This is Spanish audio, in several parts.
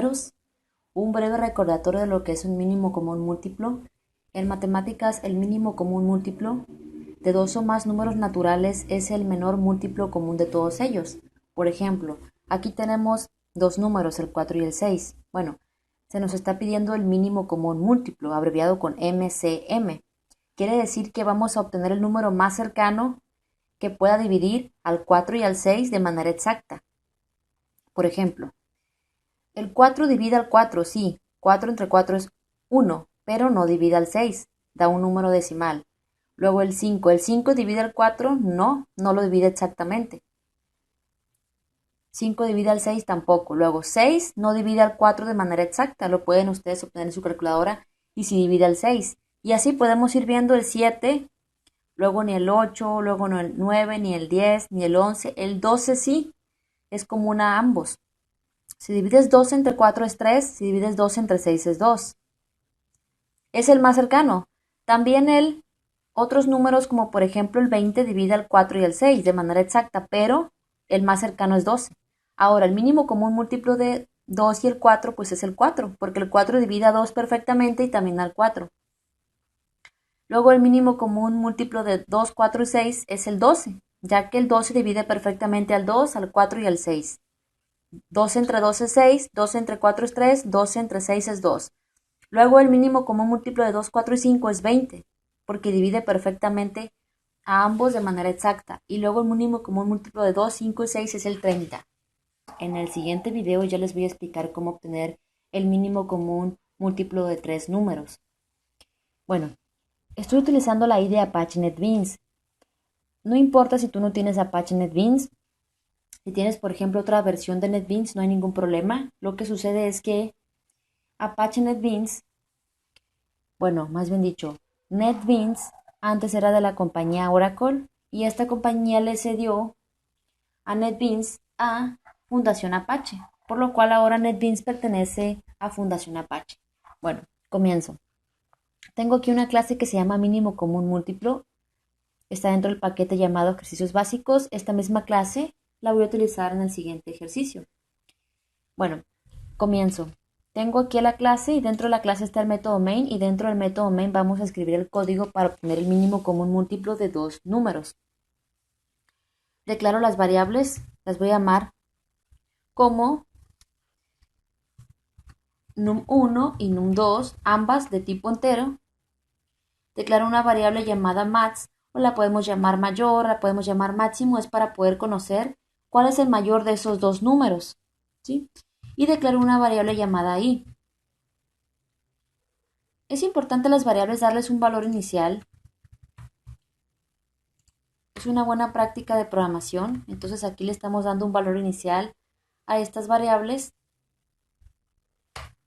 números, un breve recordatorio de lo que es un mínimo común múltiplo. En matemáticas, el mínimo común múltiplo de dos o más números naturales es el menor múltiplo común de todos ellos. Por ejemplo, aquí tenemos dos números, el 4 y el 6. Bueno, se nos está pidiendo el mínimo común múltiplo, abreviado con MCM. Quiere decir que vamos a obtener el número más cercano que pueda dividir al 4 y al 6 de manera exacta. Por ejemplo, el 4 divide al 4, sí, 4 entre 4 es 1, pero no divide al 6, da un número decimal. Luego el 5 divide al 4, no lo divide exactamente. 5 divide al 6 tampoco. Luego 6 no divide al 4 de manera exacta, lo pueden ustedes obtener en su calculadora y si divide al 6. Y así podemos ir viendo el 7, luego ni el 8, luego no el 9, ni el 10, ni el 11, el 12 sí, es común a ambos. Si divides 12 entre 4 es 3, si divides 12 entre 6 es 2. Es el más cercano. También otros números como por ejemplo el 20 divide al 4 y al 6 de manera exacta, pero el más cercano es 12. Ahora, el mínimo común múltiplo de 2 y el 4 pues es el 4, porque el 4 divide a 2 perfectamente y también al 4. Luego el mínimo común múltiplo de 2, 4 y 6 es el 12, ya que el 12 divide perfectamente al 2, al 4 y al 6. 12 entre 2 es 6, 12 entre 4 es 3, 12 entre 6 es 2. Luego el mínimo común múltiplo de 2, 4 y 5 es 20, porque divide perfectamente a ambos de manera exacta. Y luego el mínimo común múltiplo de 2, 5 y 6 es el 30. En el siguiente video ya les voy a explicar cómo obtener el mínimo común múltiplo de tres números. Bueno, estoy utilizando la IDE Apache NetBeans. No importa si tú no tienes Apache NetBeans. Si tienes, por ejemplo, otra versión de NetBeans, no hay ningún problema. Lo que sucede es que Apache NetBeans, bueno, más bien dicho, NetBeans antes era de la compañía Oracle y esta compañía le cedió a NetBeans a Fundación Apache, por lo cual ahora NetBeans pertenece a Fundación Apache. Bueno, comienzo. Tengo aquí una clase que se llama mínimo común múltiplo. Está dentro del paquete llamado ejercicios básicos. Esta misma clase la voy a utilizar en el siguiente ejercicio. Bueno, comienzo. Tengo aquí la clase y dentro de la clase está el método main y dentro del método main vamos a escribir el código para obtener el mínimo común múltiplo de dos números. Declaro las variables, las voy a llamar como num1 y num2, ambas de tipo entero. Declaro una variable llamada max, o la podemos llamar mayor, la podemos llamar máximo, es para poder conocer cuál es el mayor de esos dos números, ¿sí? Y declaro una variable llamada i. Es importante a las variables darles un valor inicial. Es una buena práctica de programación, entonces aquí le estamos dando un valor inicial a estas variables.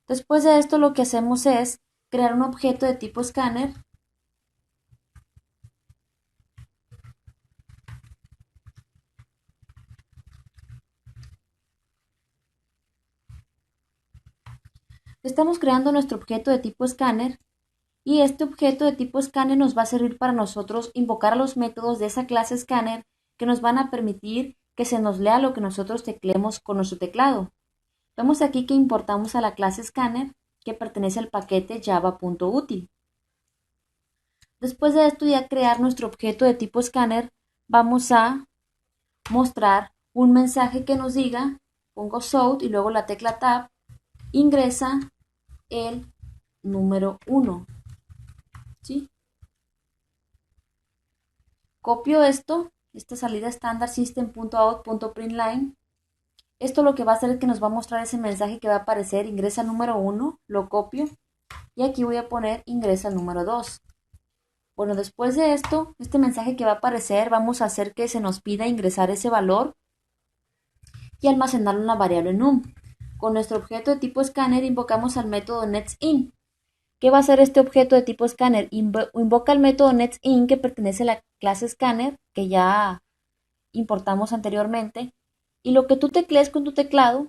Después de esto lo que hacemos es crear un objeto de tipo scanner Estamos creando nuestro objeto de tipo scanner y este objeto de tipo scanner nos va a servir para nosotros invocar a los métodos de esa clase scanner que nos van a permitir que se nos lea lo que nosotros tecleemos con nuestro teclado. Vemos aquí que importamos a la clase scanner que pertenece al paquete java.util. Después de esto ya crear nuestro objeto de tipo scanner, vamos a mostrar un mensaje que nos diga, pongo south y luego la tecla tab, ingresa el número 1. ¿Sí? Copio esta salida estándar system.out.println. Esto lo que va a hacer es que nos va a mostrar ese mensaje que va a aparecer, ingresa el número 1, lo copio y aquí voy a poner ingresa el número 2. Bueno, después de esto, este mensaje que va a aparecer, vamos a hacer que se nos pida ingresar ese valor y almacenarlo en la variable num. Con nuestro objeto de tipo scanner invocamos al método netsin. ¿Qué va a hacer este objeto de tipo scanner? Invoca el método netsin que pertenece a la clase scanner que ya importamos anteriormente y lo que tú teclees con tu teclado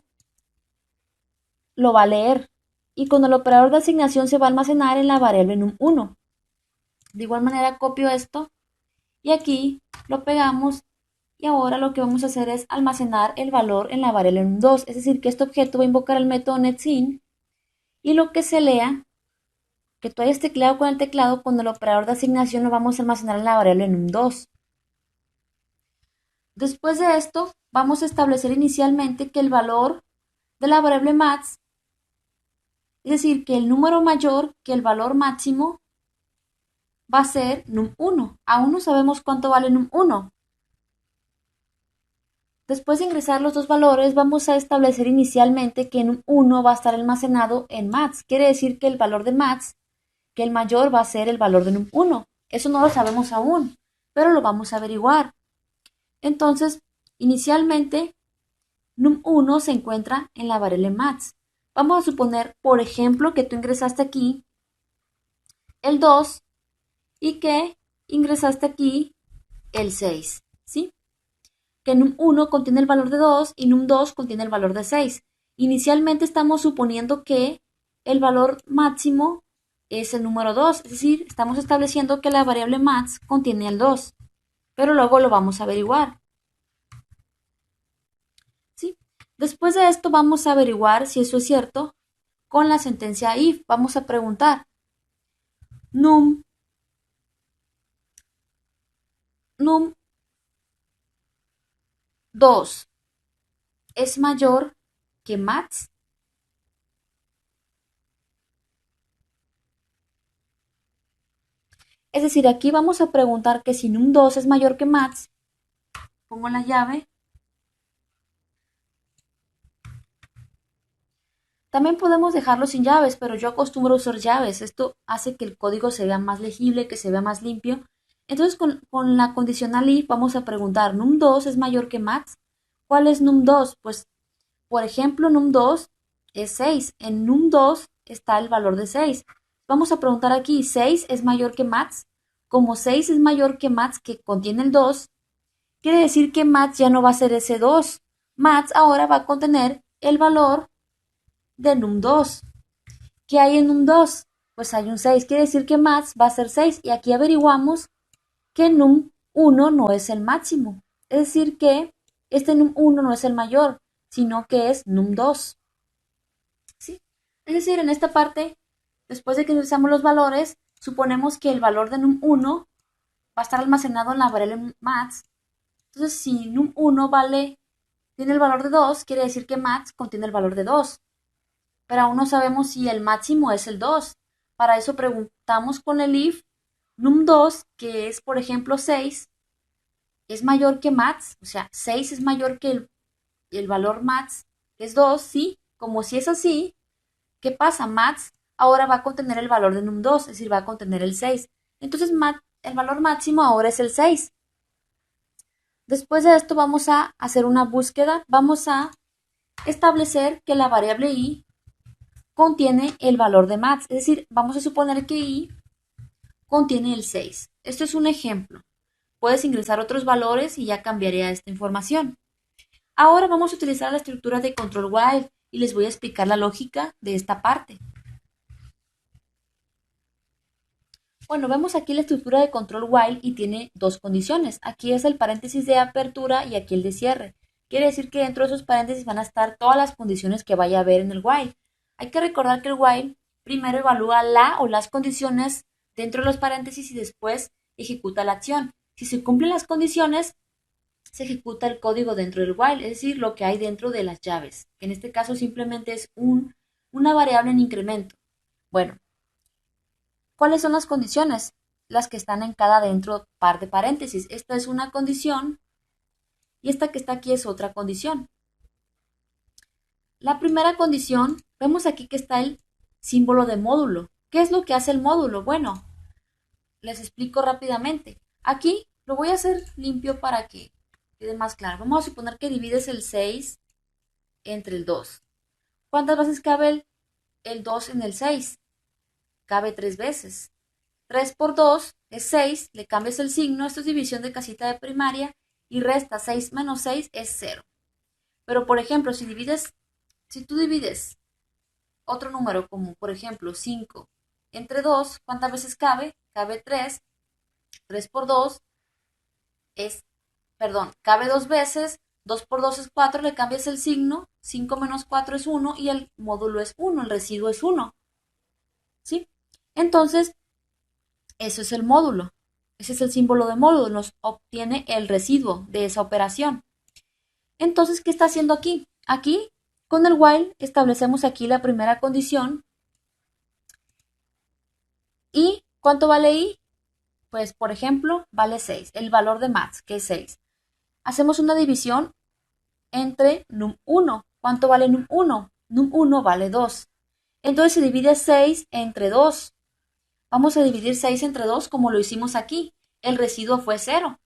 lo va a leer y con el operador de asignación se va a almacenar en la variable num1. De igual manera copio esto y aquí lo pegamos Y ahora lo que vamos a hacer es almacenar el valor en la variable num2. Es decir, que este objeto va a invocar el método netSyn y lo que se lea, que tú hayas tecleado con el teclado, con el operador de asignación lo vamos a almacenar en la variable num2. Después de esto, vamos a establecer inicialmente que el valor de la variable max, es decir, que el número mayor que el valor máximo, va a ser num1. Aún no sabemos cuánto vale num1. Después de ingresar los dos valores, vamos a establecer inicialmente que num1 va a estar almacenado en max. Quiere decir que el valor de max, que el mayor va a ser el valor de num1. Eso no lo sabemos aún, pero lo vamos a averiguar. Entonces, inicialmente, num1 se encuentra en la variable max. Vamos a suponer, por ejemplo, que tú ingresaste aquí el 2 y que ingresaste aquí el 6, ¿sí? Que num1 contiene el valor de 2 y num2 contiene el valor de 6. Inicialmente estamos suponiendo que el valor máximo es el número 2, es decir, estamos estableciendo que la variable max contiene el 2, pero luego lo vamos a averiguar, ¿sí? Después de esto vamos a averiguar si eso es cierto con la sentencia if. Vamos a preguntar, num2 es mayor que max. Es decir, aquí vamos a preguntar que si num2 es mayor que max, pongo la llave. También podemos dejarlo sin llaves, pero yo acostumbro a usar llaves. Esto hace que el código se vea más legible, que se vea más limpio. Entonces, con la condicional if vamos a preguntar, ¿num2 es mayor que max? ¿Cuál es num2? Pues, por ejemplo, num2 es 6. En num2 está el valor de 6. Vamos a preguntar aquí, ¿6 es mayor que max? Como 6 es mayor que max, que contiene el 2, quiere decir que max ya no va a ser ese 2. Max ahora va a contener el valor de num2. ¿Qué hay en num2? Pues hay un 6. Quiere decir que max va a ser 6. Y aquí averiguamos que num1 no es el máximo. Es decir que este num1 no es el mayor, sino que es num2. ¿Sí? Es decir, en esta parte, después de que usamos los valores, suponemos que el valor de num1 va a estar almacenado en la variable max. Entonces, si num1 tiene el valor de 2, quiere decir que max contiene el valor de 2. Pero aún no sabemos si el máximo es el 2. Para eso preguntamos con el if num2, que es por ejemplo 6, es mayor que max, o sea, 6 es mayor que el valor max, que es 2, ¿sí? Como si es así, ¿qué pasa? Max ahora va a contener el valor de num2, es decir, va a contener el 6. Entonces, el valor máximo ahora es el 6. Después de esto vamos a hacer una búsqueda, vamos a establecer que la variable i contiene el valor de max, es decir, vamos a suponer que i contiene el 6. Esto es un ejemplo. Puedes ingresar otros valores y ya cambiaría esta información. Ahora vamos a utilizar la estructura de control while y les voy a explicar la lógica de esta parte. Bueno, vemos aquí la estructura de control while y tiene dos condiciones. Aquí es el paréntesis de apertura y aquí el de cierre. Quiere decir que dentro de esos paréntesis van a estar todas las condiciones que vaya a haber en el while. Hay que recordar que el while primero evalúa la o las condiciones dentro de los paréntesis y después ejecuta la acción. Si se cumplen las condiciones, se ejecuta el código dentro del while, es decir, lo que hay dentro de las llaves. En este caso simplemente es una variable en incremento. Bueno, ¿cuáles son las condiciones? Las que están en cada dentro par de paréntesis. Esta es una condición y esta que está aquí es otra condición. La primera condición, vemos aquí que está el símbolo de módulo. ¿Qué es lo que hace el módulo? Bueno, les explico rápidamente. Aquí lo voy a hacer limpio para que quede más claro. Vamos a suponer que divides el 6 entre el 2. ¿Cuántas veces cabe el 2 en el 6? Cabe 3 veces. 3 por 2 es 6, le cambias el signo, esto es división de casita de primaria, y resta 6 menos 6 es 0. Pero por ejemplo, si tú divides otro número como por ejemplo 5 entre 2, ¿cuántas veces cabe? Cabe 3. 3 por 2 es perdón, cabe dos veces, 2 por 2 es 4, le cambias el signo, 5 menos 4 es 1 y el módulo es 1, el residuo es 1, ¿sí? Entonces, eso es el módulo. Ese es el símbolo de módulo, nos obtiene el residuo de esa operación. Entonces, ¿qué está haciendo aquí? Aquí, con el while, establecemos aquí la primera condición. ¿Y cuánto vale i? Pues, por ejemplo, vale 6, el valor de max, que es 6. Hacemos una división entre num1. ¿Cuánto vale num1? Num1 vale 2. Entonces se divide 6 entre 2. Vamos a dividir 6 entre 2 como lo hicimos aquí. El residuo fue 0.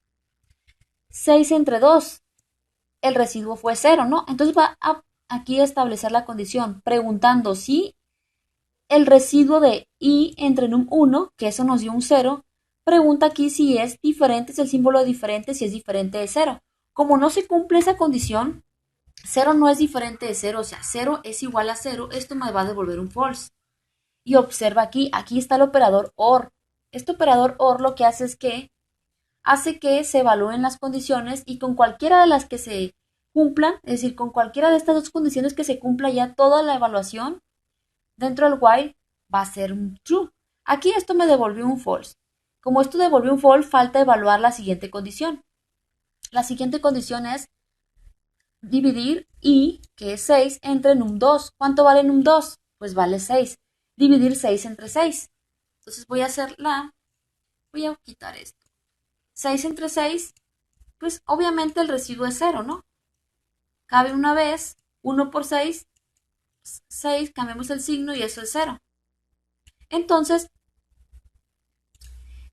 6 entre 2. El residuo fue 0, ¿no? Entonces va a aquí a establecer la condición, preguntando si el residuo de i entre num1, que eso nos dio un 0, pregunta aquí si es diferente, es el símbolo diferente, si es diferente de 0. Como no se cumple esa condición, 0 no es diferente de 0, o sea, 0 es igual a 0, esto me va a devolver un false. Y observa aquí está el operador OR. Este operador OR lo que hace es que hace que se evalúen las condiciones y con cualquiera de las que se cumplan, es decir, con cualquiera de estas dos condiciones que se cumpla ya toda la evaluación dentro del while va a ser un true. Aquí esto me devolvió un false. Como esto devolvió un false, falta evaluar la siguiente condición. La siguiente condición es dividir i, que es 6, entre num2. ¿Cuánto vale num2? Pues vale 6. Dividir 6 entre 6. Entonces voy a quitar esto. 6 entre 6, pues obviamente el residuo es 0, ¿no? Cabe una vez, 1 por 6, 6, cambiamos el signo y eso es 0. Entonces,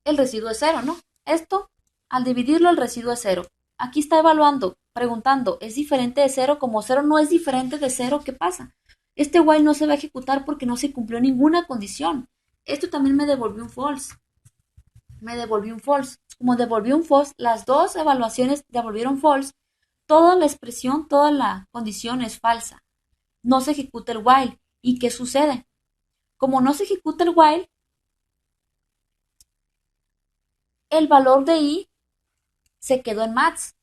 el residuo es 0, ¿no? Esto, al dividirlo, el residuo es 0. Aquí está evaluando, preguntando, ¿es diferente de 0? Como 0 no es diferente de 0, ¿qué pasa? Este while no se va a ejecutar porque no se cumplió ninguna condición. Esto también me devolvió un false. Me devolvió un false. Como devolvió un false, las dos evaluaciones devolvieron false. Toda la expresión, toda la condición es falsa. No se ejecuta el while. ¿Y qué sucede? Como no se ejecuta el while, el valor de i se quedó en max.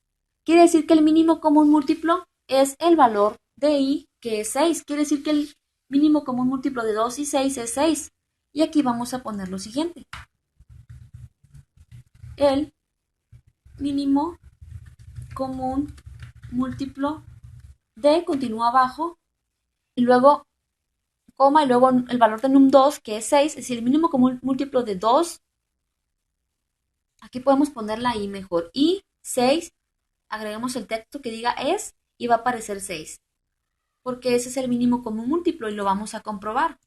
Quiere decir que el mínimo común múltiplo es el valor de i, que es 6. Quiere decir que el mínimo común múltiplo de 2 y 6 es 6. Y aquí vamos a poner lo siguiente. El mínimo común múltiplo de, continúa abajo, y luego coma, y luego el valor de num2, que es 6, es decir, el mínimo común múltiplo de 2. Aquí podemos poner la i mejor. Y 6, agregamos el texto que diga es, y va a aparecer 6. Porque ese es el mínimo común múltiplo y lo vamos a comprobar.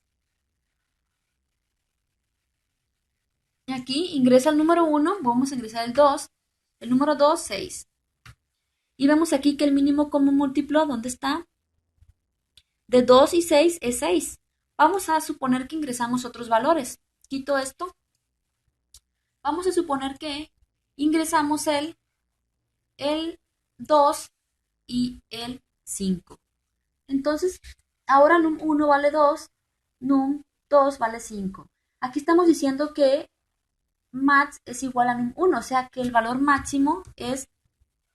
Y aquí ingresa el número 1, vamos a ingresar el 2, el número 2, 6. Y vemos aquí que el mínimo común múltiplo, ¿dónde está? De 2 y 6 es 6. Vamos a suponer que ingresamos otros valores. Quito esto. Vamos a suponer que ingresamos el 2 y el 5. Entonces, ahora num1 vale 2, num2 vale 5. Aquí estamos diciendo que max es igual a num1, o sea que el valor máximo es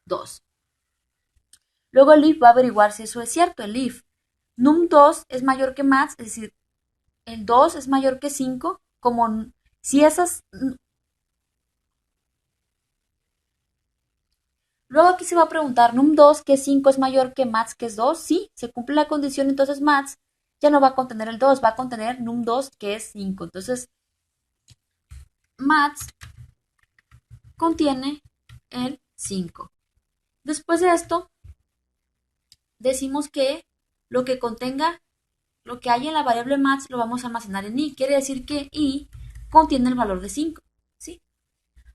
2. Luego el if va a averiguar si eso es cierto. El if num2 es mayor que max, es decir, el 2 es mayor que 5, como si esas... Luego aquí se va a preguntar, num2 que 5 es mayor que max que es 2, sí, se cumple la condición, entonces max ya no va a contener el 2, va a contener num2 que es 5. Entonces, max contiene el 5. Después de esto, decimos que lo que contenga, lo que hay en la variable max lo vamos a almacenar en i. Quiere decir que i contiene el valor de 5, ¿sí?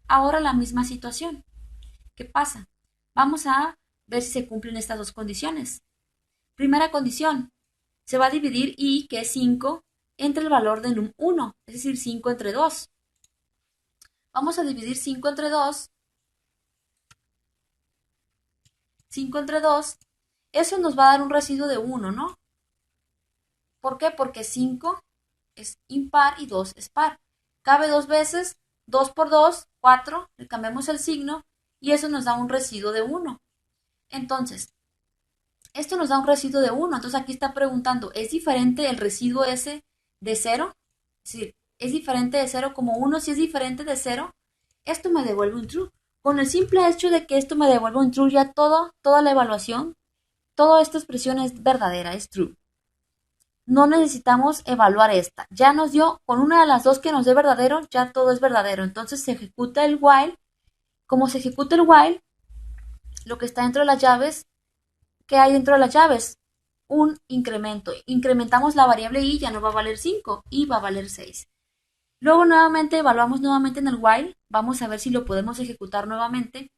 Ahora la misma situación. ¿Qué pasa? Vamos a ver si se cumplen estas dos condiciones. Primera condición, se va a dividir i, que es 5, entre el valor de num1, es decir, 5 entre 2. Vamos a dividir 5 entre 2. 5 entre 2, eso nos va a dar un residuo de 1, ¿no? ¿Por qué? Porque 5 es impar y 2 es par. Cabe dos veces, 2 por 2, 4, le cambiamos el signo y eso nos da un residuo de 1. Entonces, esto nos da un residuo de 1. Entonces aquí está preguntando, ¿es diferente el residuo ese de 0? Es decir, ¿es diferente de 0 como 1? Si es diferente de 0, esto me devuelve un true. Con el simple hecho de que esto me devuelva un true, ya toda la evaluación, toda esta expresión es verdadera, es true. No necesitamos evaluar esta. Ya nos dio, con una de las dos que nos dé verdadero, ya todo es verdadero. Entonces se ejecuta el while. Como se ejecuta el while, lo que está dentro de las llaves, ¿qué hay dentro de las llaves? Un incremento. Incrementamos la variable y ya no va a valer 5 y va a valer 6. Luego nuevamente evaluamos nuevamente en el while. Vamos a ver si lo podemos ejecutar nuevamente.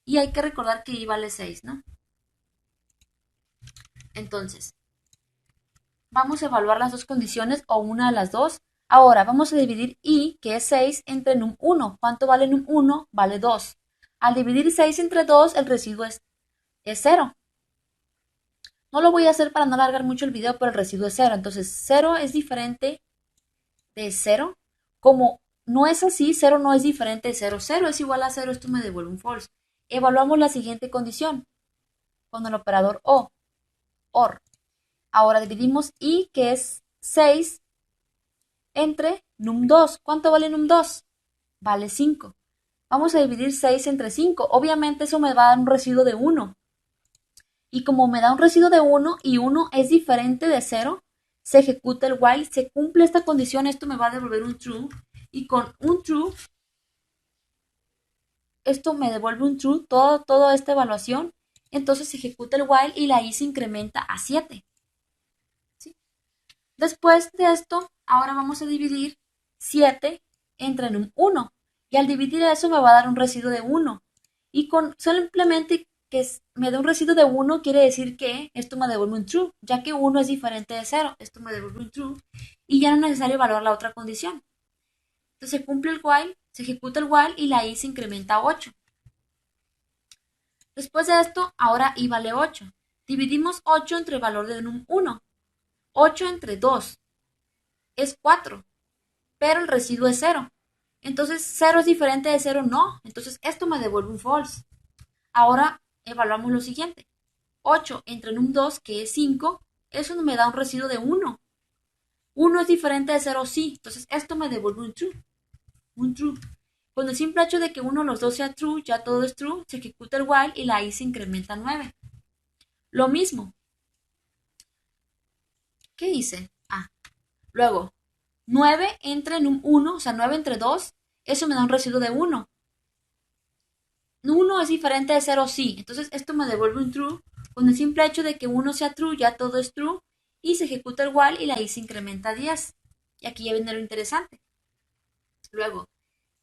Y hay que recordar que y vale 6, ¿no? Entonces, vamos a evaluar las dos condiciones o una de las dos. Ahora vamos a dividir i, que es 6, entre num1. ¿Cuánto vale num1? Vale 2. Al dividir 6 entre 2, el residuo es 0. No lo voy a hacer para no alargar mucho el video, pero el residuo es 0. Entonces, 0 es diferente de 0. Como no es así, 0 no es diferente de 0. 0 es igual a 0, esto me devuelve un false. Evaluamos la siguiente condición con el operador OR. Ahora dividimos i, que es 6, entre num2. ¿Cuánto vale num2? Vale 5. Vamos a dividir 6 entre 5. Obviamente eso me va a dar un residuo de 1. Y como me da un residuo de 1 y 1 es diferente de 0, se ejecuta el while, se cumple esta condición, esto me va a devolver un true. Y con un true, esto me devuelve un true, toda esta evaluación. Entonces se ejecuta el while y la i se incrementa a 7. ¿Sí? Después de esto, ahora vamos a dividir 7 entre num1. Y al dividir eso me va a dar un residuo de 1. Y con simplemente que me dé un residuo de 1 quiere decir que esto me devuelve un true, ya que 1 es diferente de 0. Esto me devuelve un true y ya no es necesario evaluar la otra condición. Entonces se cumple el while, se ejecuta el while y la i se incrementa a 8. Después de esto, ahora i vale 8. Dividimos 8 entre el valor de num1. 8 entre 2 es 4, pero el residuo es 0. Entonces, 0 es diferente de 0, no. Entonces, esto me devuelve un false. Ahora evaluamos lo siguiente. 8 entre num2, que es 5, eso me da un residuo de 1. 1 es diferente de 0, sí. Entonces, esto me devuelve un true. Un true. Con el simple hecho de que uno de los dos sea true, ya todo es true, se ejecuta el while y la i se incrementa a 9. Lo mismo. ¿Qué hice? Luego, 9 entre num1, o sea, 9 entre 2, eso me da un residuo de 1. 1 es diferente de 0, sí. Entonces, esto me devuelve un true. Con el simple hecho de que 1 sea true, ya todo es true. Y se ejecuta el while y la i se incrementa a 10. Y aquí ya viene lo interesante. Luego,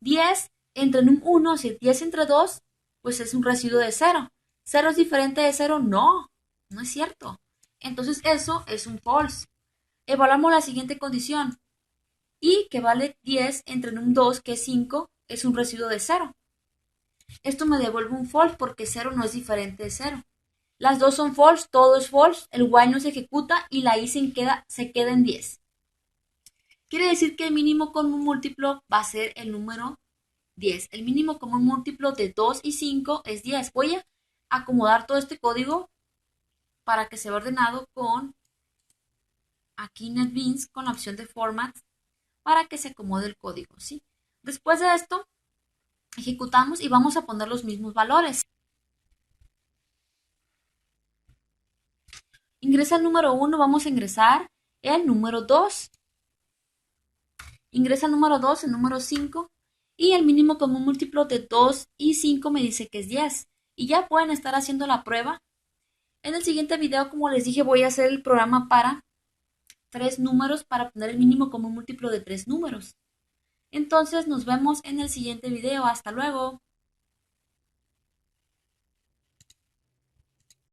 10 entre num1, o sea, 10 entre 2, pues es un residuo de 0. ¿0 es diferente de 0? No, no es cierto. Entonces, eso es un false. Evaluamos la siguiente condición. Y que vale 10 entre num2, que es 5, es un residuo de 0. Esto me devuelve un false porque 0 no es diferente de 0. Las dos son false, todo es false, el while no se ejecuta y la i se queda en 10. Quiere decir que el mínimo común múltiplo va a ser el número 10. El mínimo común múltiplo de 2 y 5 es 10. Voy a acomodar todo este código para que sea ordenado con aquí NetBeans con la opción de Format para que se acomode el código, ¿sí? Después de esto, ejecutamos y vamos a poner los mismos valores. Ingresa el número 1, vamos a ingresar el número 2. Ingresa el número 2, el número 5 y el mínimo común múltiplo de 2 y 5 me dice que es 10. Y ya pueden estar haciendo la prueba. En el siguiente video, como les dije, voy a hacer el programa para 3 números para obtener el mínimo común múltiplo de 3 números. Entonces nos vemos en el siguiente video. Hasta luego.